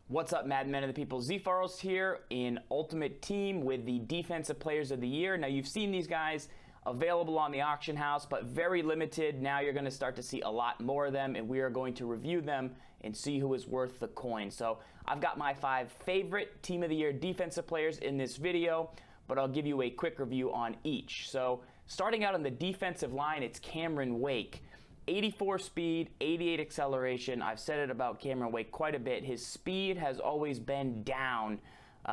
What's up, Madden Men of the People? ZFarls here in Ultimate Team with the Defensive Players of the Year. Now, you've seen these guys available on the auction house, but very limited. Now you're going to start to see a lot more of them, and we are going to review them and see who is worth the coin. So I've got my 5 favorite Team of the Year defensive players in this video, but I'll give you a quick review on each. So starting out on the defensive line, it's Cameron Wake. 84 speed, 88 acceleration. I've said it about Cameron Wake quite a bit. His speed has always been down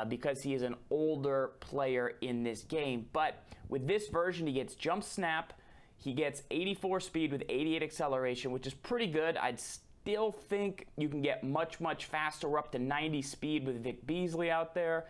because he is an older player in this game. But with this version, he gets jump snap. He gets 84 speed with 88 acceleration, which is pretty good. I'd still think you can get much, much faster. We're up to 90 speed with Vic Beasley out there.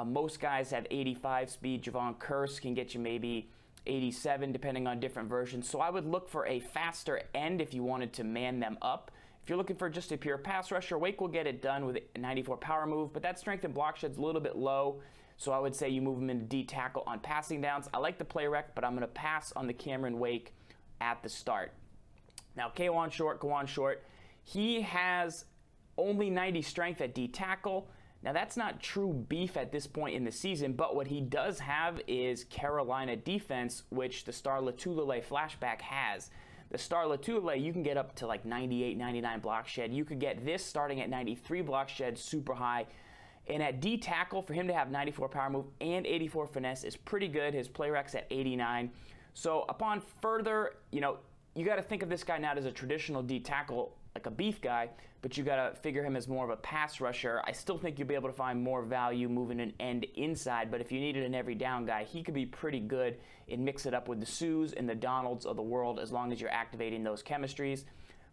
Most guys have 85 speed. Javon Curse can get you maybe 87 depending on different versions. So I would look for a faster end if you wanted to man them up. If you're looking for just a pure pass rusher, Wake will get it done with a 94 power move, but that strength and block shed's a little bit low. So I would say you move him into D tackle on passing downs. I like the play rec, but I'm going to pass on the Cameron Wake at the start. Now, Kawan Short, he has only 90 strength at D tackle. Now, that's not true beef at this point in the season, but what he does have is Carolina defense, which the Star Lotulelei flashback has. The Star Lotulelei, you can get up to like 98, 99 block shed. You could get this starting at 93 block shed, super high. And at D tackle, for him to have 94 power move and 84 finesse is pretty good. His play rec's at 89. So upon further, you got to think of this guy not as a traditional D tackle, like a beef guy, but you got to figure him as more of a pass rusher. I still think you'll be able to find more value moving an end inside, but if you needed an every down guy, he could be pretty good and mix it up with the Sues and the Donalds of the world as long as you're activating those chemistries.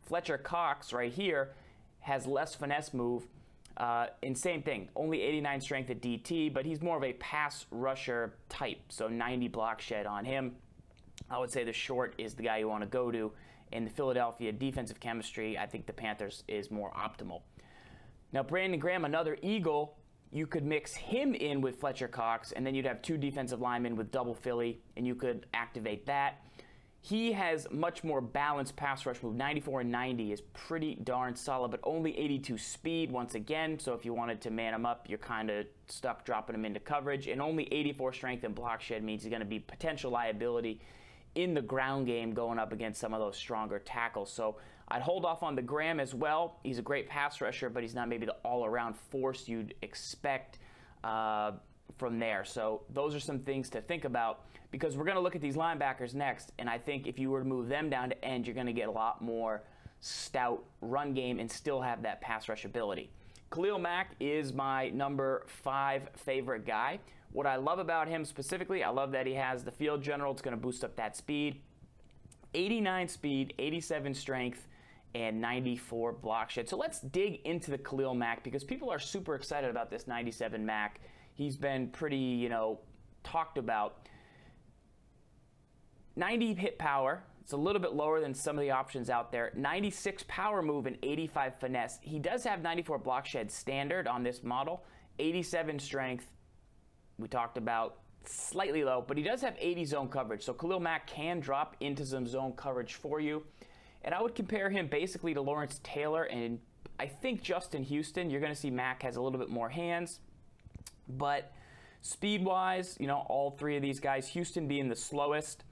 Fletcher Cox right here has less finesse move, and same thing, only 89 strength at DT, but he's more of a pass rusher type, so 90 block shed on him. I would say the Short is the guy you want to go to. In the Philadelphia defensive chemistry, I think the Panthers is more optimal. Now, Brandon Graham, another Eagle, you could mix him in with Fletcher Cox, and then you'd have 2 defensive linemen with double Philly, and you could activate that. He has much more balanced pass rush move. 94 and 90 is pretty darn solid, but only 82 speed once again. So if you wanted to man him up, you're kind of stuck dropping him into coverage. And only 84 strength and block shed means he's going to be potential liability in the ground game going up against some of those stronger tackles. So I'd hold off on the Graham as well. He's a great pass rusher, but he's not maybe the all-around force you'd expect from there. So those are some things to think about because we're going to look at these linebackers next, and I think if you were to move them down to end, you're going to get a lot more stout run game and still have that pass rush ability. Khalil Mack is my number 5 favorite guy. What I love about him specifically, I love that he has the field general. It's going to boost up that speed. 89 speed, 87 strength, and 94 block shed. So let's dig into the Khalil Mack because people are super excited about this 97 Mack. He's been pretty, talked about. 90 hit power. It's a little bit lower than some of the options out there. 96 power move and 85 finesse. He does have 94 block shed standard on this model. 87 strength. We talked about slightly low, but he does have 80 zone coverage. So Khalil Mack can drop into some zone coverage for you. And I would compare him basically to Lawrence Taylor. And I think Justin Houston, you're going to see Mack has a little bit more hands. But speed-wise, all 3 of these guys, Houston being the slowest.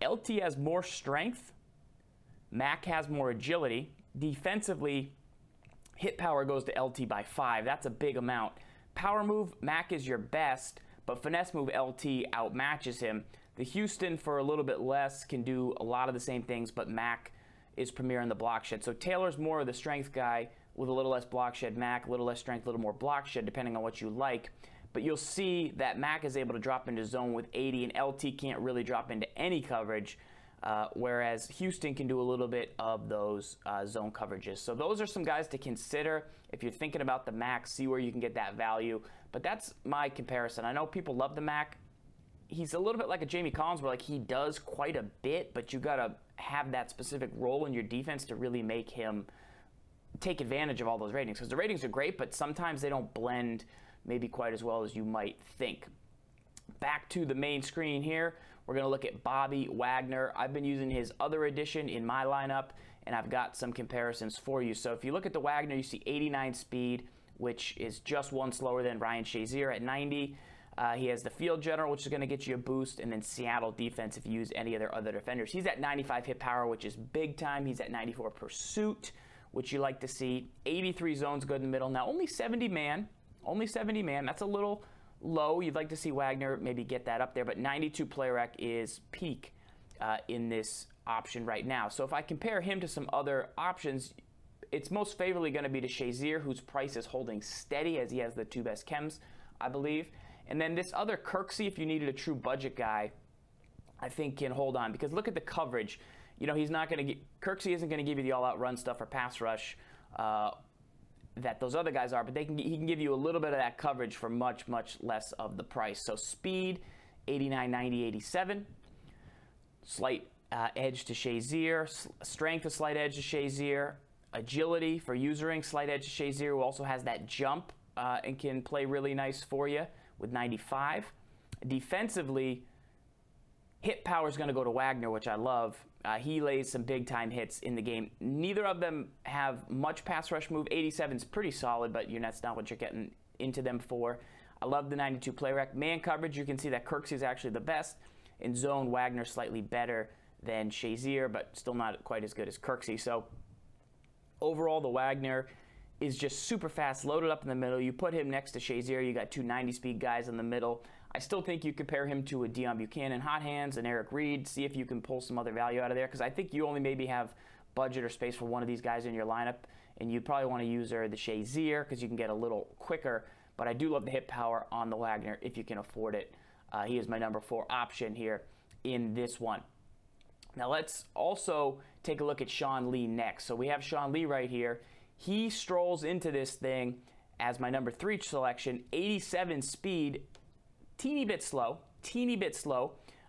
LT has more strength. Mack has more agility. Defensively, hit power goes to LT by 5. That's a big amount. Power move, Mack is your best, but finesse move, LT outmatches him. The Houston, for a little bit less, can do a lot of the same things, but Mack is premier in the block shed. So Taylor's more of the strength guy with a little less block shed. Mack, a little less strength, a little more block shed, depending on what you like. But you'll see that Mack is able to drop into zone with 80, and LT can't really drop into any coverage, whereas Houston can do a little bit of those zone coverages. So those are some guys to consider if you're thinking about the Mack, see where you can get that value. But that's my comparison. I know people love the Mack. He's a little bit like a Jamie Collins where he does quite a bit, but you got to have that specific role in your defense to really make him take advantage of all those ratings. Because the ratings are great, but sometimes they don't blend maybe quite as well as you might think. Back to the main screen here, we're going to look at Bobby Wagner. I've been using his other edition in my lineup, and I've got some comparisons for you. So if you look at the Wagner, you see 89 speed, which is just one slower than Ryan Shazier at 90. He has the field general, which is going to get you a boost, and then Seattle defense if you use any of their other defenders. He's at 95 hit power, which is big time. He's at 94 pursuit, which you like to see. 83 zones good in the middle. Now, only 70 man. Only 70 man. That's a little low. You'd like to see Wagner maybe get that up there, but 92 play rec is peak in this option right now. So if I compare him to some other options, it's most favorably going to be to Shazier, whose price is holding steady as he has the two best chems, I believe. And then this other Kirksey, if you needed a true budget guy, I think can hold on, because look at the coverage. You know, he's not going to get, Kirksey isn't going to give you the all-out run stuff or pass rush that those other guys are, but he can give you a little bit of that coverage for much, much less of the price. So speed, 89, 90, 87. Slight edge to Shazier. Strength, a slight edge to Shazier. Agility for usering, slight edge to Shazier, who also has that jump and can play really nice for you with 95. Defensively, hit power is going to go to Wagner, which I love. He lays some big-time hits in the game. Neither of them have much pass rush move. 87 is pretty solid, but that's not what you're getting into them for. I love the 92 play rec. Man coverage, you can see that Kirksey is actually the best. In zone, Wagner slightly better than Shazier, but still not quite as good as Kirksey. So overall, the Wagner is just super fast, loaded up in the middle. You put him next to Shazier, you got two 90-speed guys in the middle. I still think you compare him to a Deion Buchanan, hot hands, and Eric Reed. See if you can pull some other value out of there, because I think you only maybe have budget or space for one of these guys in your lineup, and you'd probably want to use the Shazier because you can get a little quicker. But I do love the hit power on the Wagner if you can afford it. He is my number 4 option here in this one. Now let's also take a look at Sean Lee next. So we have Sean Lee right here. He strolls into this thing as my number 3 selection. 87 speed. Teeny bit slow,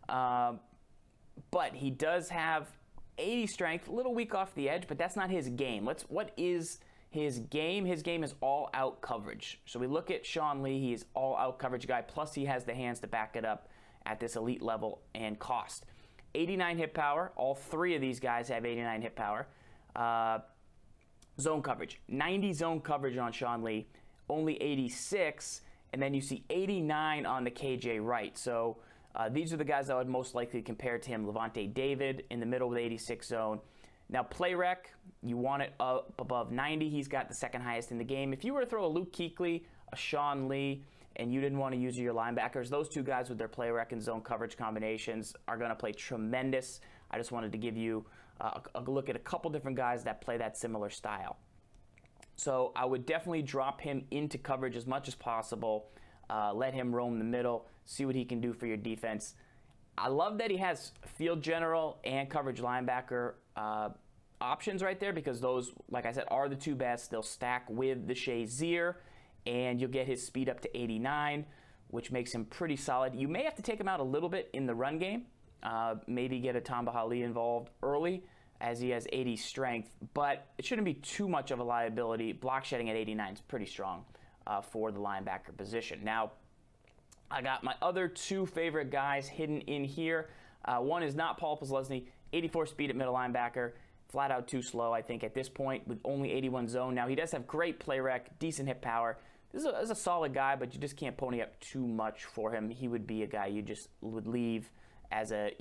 but he does have 80 strength, a little weak off the edge, but that's not his game. What is his game? His game is all-out coverage. So we look at Sean Lee, he is all-out coverage guy, plus he has the hands to back it up at this elite level and cost. 89 hit power, all 3 of these guys have 89 hit power. Zone coverage, 90 zone coverage on Sean Lee, only 86. And then you see 89 on the KJ Wright. So these are the guys I would most likely compare to him. Levante David in the middle with 86 zone. Now play rec, you want it up above 90. He's got the second highest in the game. If you were to throw a Luke Kuechly, a Sean Lee, and you didn't want to use your linebackers, those two guys with their play rec and zone coverage combinations are going to play tremendous. I just wanted to give you a look at a couple different guys that play that similar style. So I would definitely drop him into coverage as much as possible. Let him roam the middle, see what he can do for your defense. I love that he has field general and coverage linebacker options right there, because those, like I said, are the 2 best. They'll stack with the Shazier, and you'll get his speed up to 89, which makes him pretty solid. You may have to take him out a little bit in the run game. Maybe get a Tamba Hali involved early, as he has 80 strength, but it shouldn't be too much of a liability. Block shedding at 89 is pretty strong for the linebacker position. Now, I got my other 2 favorite guys hidden in here. One is not Paul Posluszny, 84 speed at middle linebacker, flat out too slow, I think, at this point, with only 81 zone. Now, he does have great play rec, decent hit power. This is a solid guy, but you just can't pony up too much for him. He would be a guy you just would leave as a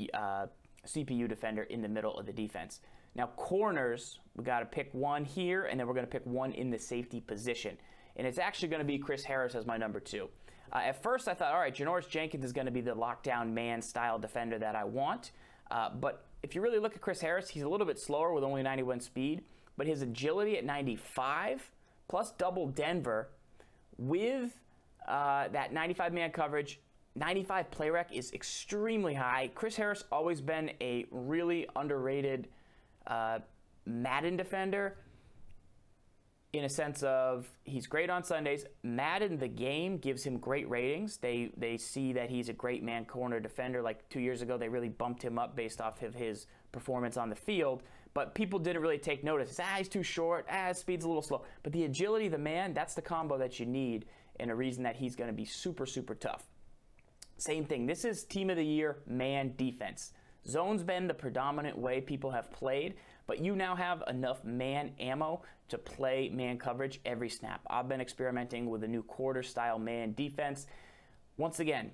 CPU defender in the middle of the defense. Now corners, we got to pick one here, and then we're going to pick one in the safety position. And it's actually going to be Chris Harris as my number 2. At first I thought, all right, Janoris Jenkins is going to be the lockdown man style defender that I want. But if you really look at Chris Harris, he's a little bit slower with only 91 speed, but his agility at 95 plus double Denver with that 95 man coverage, 95 play rec is extremely high. Chris Harris always been a really underrated Madden defender, in a sense of he's great on Sundays. Madden, the game, gives him great ratings. They see that he's a great man corner defender. Like 2 years ago, they really bumped him up based off of his performance on the field. But people didn't really take notice. He's too short. His speed's a little slow. But the agility, the man, that's the combo that you need, and a reason that he's going to be super, super tough. Same thing. This is Team of the Year man defense. Zone's been the predominant way people have played, but you now have enough man ammo to play man coverage every snap. I've been experimenting with a new quarter-style man defense. Once again,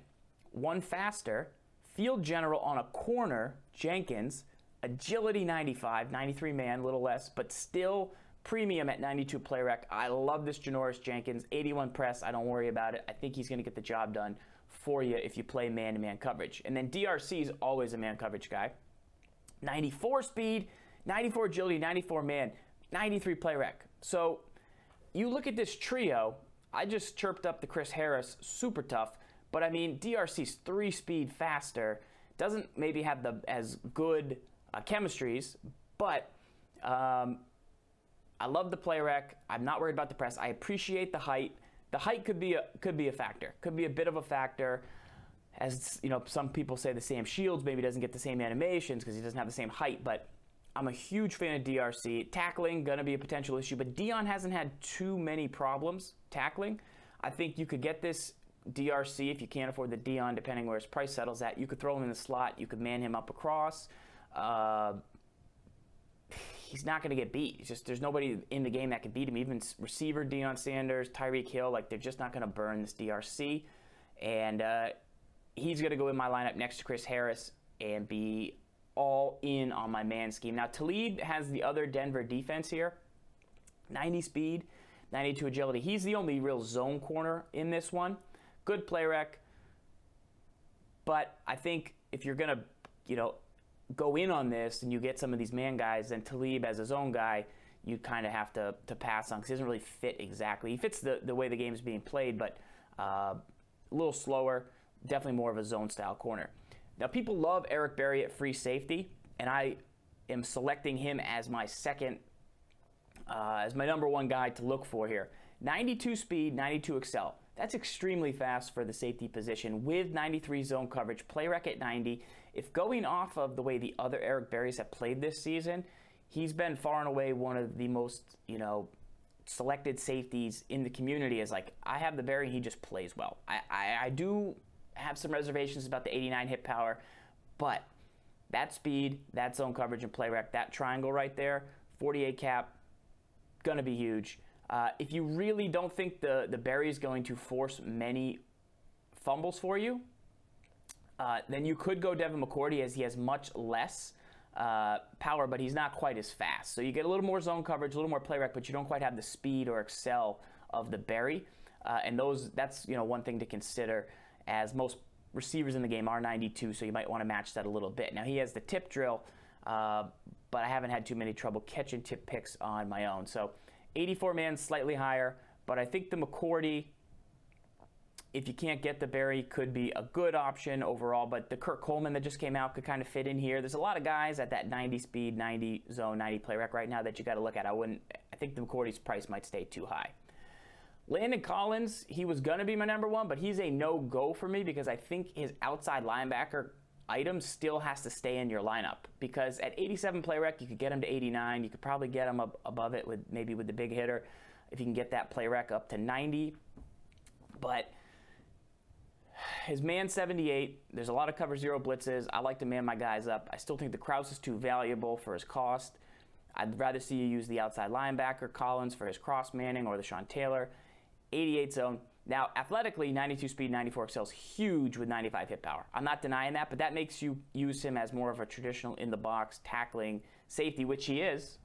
one faster, field general on a corner, Jenkins, agility 95, 93 man, a little less, but still premium at 92 play rec. I love this Janoris Jenkins, 81 press. I don't worry about it. I think he's going to get the job done for you if you play man-to-man coverage. And then DRC is always a man coverage guy. 94 speed, 94 agility, 94 man, 93 play rec. So you look at this trio. I just chirped up the Chris Harris, super tough. But I mean, DRC's 3 speed faster. Doesn't maybe have the as good chemistries, but I love the play rec. I'm not worried about the press. I appreciate the height. The height could be a factor. Could be a bit of a factor. As you know, some people say the Sam Shields maybe doesn't get the same animations because he doesn't have the same height, but I'm a huge fan of DRC. Tackling, gonna be a potential issue, but Dion hasn't had too many problems tackling. I think you could get this DRC if you can't afford the Dion, depending where his price settles at. You could throw him in the slot. You could man him up across. He's not going to get beat. It's just there's nobody in the game that can beat him. Even receiver Deion Sanders, Tyreek Hill, like they're just not going to burn this DRC. And he's going to go in my lineup next to Chris Harris and be all in on my man scheme. Now, Talib has the other Denver defense here. 90 speed, 92 agility. He's the only real zone corner in this one. Good play rec. But I think if you're going to, go in on this and you get some of these man guys, then Talib as a zone guy, you kind of have to pass on because he doesn't really fit exactly. He fits the way the game is being played, but a little slower, definitely more of a zone style corner. Now, people love Eric Berry at free safety, and I am selecting him as my second, as my number 1 guy to look for here. 92 speed, 92 excel. That's extremely fast for the safety position with 93 zone coverage, play rec at 90. If going off of the way the other Eric Berrys have played this season, he's been far and away one of the most, selected safeties in the community. Is like, I have the Berry, he just plays well. I do have some reservations about the 89 hit power, but that speed, that zone coverage and play rec, that triangle right there, 48 cap, gonna be huge. If you really don't think the Berry is going to force many fumbles for you, then you could go Devin McCourty, as he has much less power, but he's not quite as fast. So you get a little more zone coverage, a little more play rec, but you don't quite have the speed or excel of the Berry. And that's one thing to consider, as most receivers in the game are 92, so you might want to match that a little bit. Now, he has the tip drill, but I haven't had too many trouble catching tip picks on my own. So 84 man, slightly higher, but I think the McCourty, if you can't get the Berry, could be a good option overall. But the Kurt Coleman that just came out could kind of fit in here. There's a lot of guys at that 90 speed, 90 zone, 90 play rec right now that you got to look at. I think the McCourty's price might stay too high. Landon Collins, he was going to be my number 1, but he's a no-go for me because I think his outside linebacker item still has to stay in your lineup, because at 87 play rec, you could get him to 89. You could probably get him above it with the big hitter if you can get that play rec up to 90. But his man 78, there's a lot of cover 0 blitzes. I like to man my guys up. I still think the Kraus is too valuable for his cost. I'd rather see you use the outside linebacker, Collins, for his cross manning, or the Sean Taylor. 88 zone. Now, athletically, 92 speed, 94 excel is huge with 95 hit power. I'm not denying that, but that makes you use him as more of a traditional in-the-box tackling safety, which he is.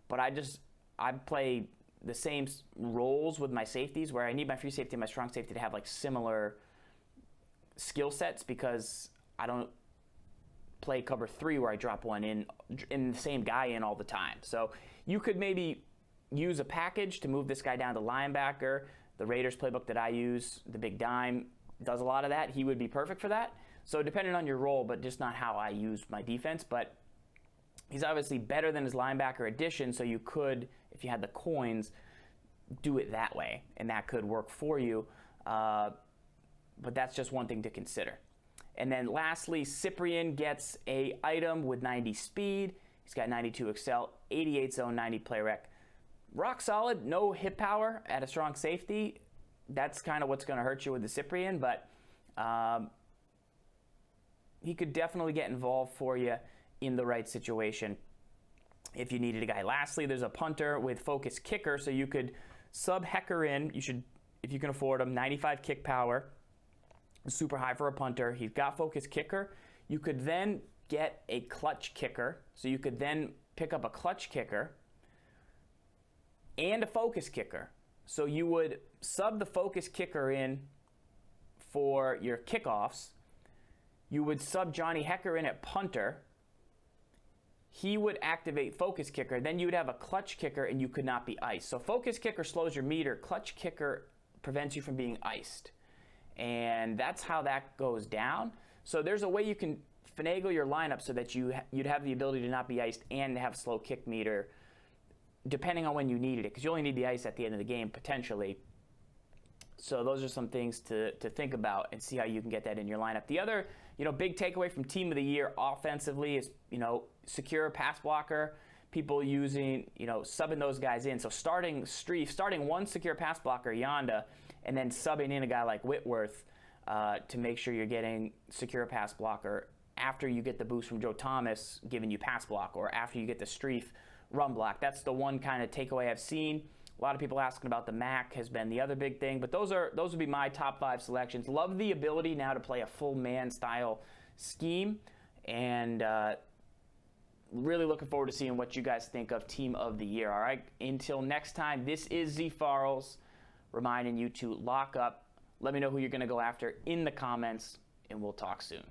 But I play the same roles with my safeties, where I need my free safety and my strong safety to have like similar skill sets, because I don't play cover 3 where I drop one in the same guy in all the time. So you could maybe use a package to move this guy down to linebacker. The Raiders playbook that I use, the Big Dime, does a lot of that. He would be perfect for that. So depending on your role, but just not how I use my defense. But he's obviously better than his linebacker addition, so you could, if you had the coins, do it that way, and that could work for you. But that's just one thing to consider. And then lastly, Cyprien gets a item with 90 speed. He's got 92 excel, 88 zone, 90 play rec. Rock solid, no hit power at a strong safety. That's kind of what's going to hurt you with the Cyprien, but he could definitely get involved for you in the right situation. if you needed a guy. Lastly, there's a punter with focus kicker, so you could sub Hecker in. You should, if you can afford him, 95 kick power, super high for a punter. He's got focus kicker. You could then get a clutch kicker, so you could then pick up a clutch kicker and a focus kicker. So you would sub the focus kicker in for your kickoffs. You would sub Johnny Hecker in at punter. He would activate focus kicker. Then you would have a clutch kicker and you could not be iced. So focus kicker slows your meter. Clutch kicker prevents you from being iced. And that's how that goes down. So there's a way you can finagle your lineup so that you'd have the ability to not be iced and have a slow kick meter, depending on when you needed it, because you only need the ice at the end of the game, potentially. So those are some things to think about and see how you can get that in your lineup. The other, big takeaway from Team of the Year offensively is, secure pass blocker, people using, subbing those guys in. So starting one secure pass blocker, Yonda, and then subbing in a guy like Whitworth to make sure you're getting secure pass blocker after you get the boost from Joe Thomas giving you pass block, or after you get the Streif run block. That's the one kind of takeaway I've seen. A lot of people asking about the Mack has been the other big thing, but those would be my top 5 selections. Love the ability now to play a full man style scheme, and really looking forward to seeing what you guys think of Team of the Year. All right, until next time, this is ZFarls reminding you to lock up. Let me know who you're going to go after in the comments, and we'll talk soon.